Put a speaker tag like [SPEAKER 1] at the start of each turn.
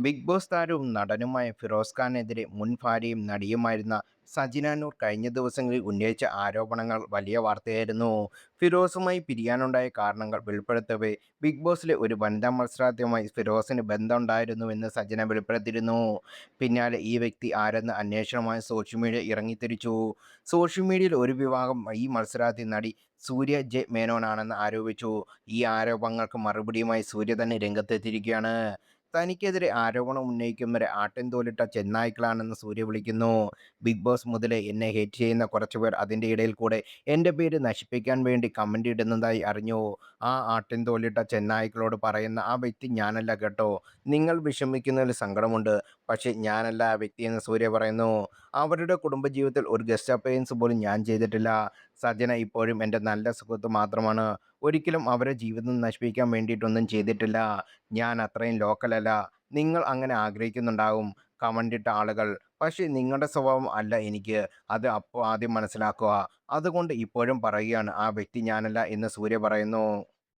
[SPEAKER 1] Big boss താരവും നടനുമായ ഫിറോസ് ഖാനെതിരെ മുൻ ഭാര്യയും നടിയുമായിരുന്ന സജിന നൂർ കഴിഞ്ഞ ദിവസങ്ങളിൽ ഉന്നയിച്ച ആരോപണങ്ങൾ വലിയ വാർത്തയായിരുന്നു. ഫിറോസുമായി പിരിയാനുണ്ടായ കാരണങ്ങൾ വെളിപ്പെടുത്തവേ ബിഗ് ബോസിലെ ഒരു വനിതാ മത്സരാർത്ഥിയുമായി ഫിറോസിന് ബന്ധമുണ്ടായിരുന്നുവെന്ന് സജിന വെളിപ്പെടുത്തിയിരുന്നു. പിന്നാലെ ഈ വ്യക്തി ആരെന്ന് അന്വേഷണമായി സോഷ്യൽ മീഡിയ ഇറങ്ങിത്തിരിച്ചു. സോഷ്യൽ മീഡിയയിൽ ഒരു വിഭാഗം ഈ മത്സരാർത്ഥി നടി സൂര്യ ജെ മേനോനാണെന്ന് ആരോപിച്ചു. ഈ ആരോപണങ്ങൾക്ക് മറുപടിയുമായി സൂര്യ തന്നെ രംഗത്തെത്തിയിരിക്കുകയാണ്. തനിക്കെതിരെ ആരോപണം ഉന്നയിക്കുന്നവരെ ആട്ടിൻതോലിട്ട ചെന്നായ്ക്കളാണെന്ന് സൂര്യ വിളിക്കുന്നു. ബിഗ് ബോസ് മുതലേ എന്നെ ഹേറ്റ് ചെയ്യുന്ന കുറച്ചുപേർ അതിൻ്റെ ഇടയിൽ കൂടെ എൻ്റെ പേര് നശിപ്പിക്കാൻ വേണ്ടി കമൻ്റ് ഇടുന്നതായി അറിഞ്ഞു. ആ ആട്ടിൻതോലിട്ട ചെന്നായ്ക്കളോട് പറയുന്ന ആ വ്യക്തി ഞാനല്ല കേട്ടോ. നിങ്ങൾ വിഷമിക്കുന്നതിൽ സങ്കടമുണ്ട്. പക്ഷേ ഞാനല്ല ആ വ്യക്തിയെന്ന് സൂര്യ പറയുന്നു. അവരുടെ കുടുംബജീവിതത്തിൽ ഒരു ഗസ്റ്റ് അപ്പിയറൻസ് പോലും ഞാൻ ചെയ്തിട്ടില്ല. സജന ഇപ്പോഴും എൻ്റെ നല്ല സുഹൃത്ത് മാത്രമാണ്. ഒരിക്കലും അവരെ ജീവിതം നശിപ്പിക്കാൻ വേണ്ടിയിട്ടൊന്നും ചെയ്തിട്ടില്ല. ഞാൻ അത്രയും ലോക്കലല്ല. നിങ്ങൾ അങ്ങനെ ആഗ്രഹിക്കുന്നുണ്ടാകും കമന്റിട്ട ആളുകൾ. പക്ഷേ നിങ്ങളുടെ സ്വഭാവം അല്ല എനിക്ക്. അത് അപ്പോൾ ആദ്യം മനസ്സിലാക്കുക. അതുകൊണ്ട് ഇപ്പോഴും പറയുകയാണ് ആ വ്യക്തി ഞാനല്ല എന്ന് സൂര്യ പറയുന്നു.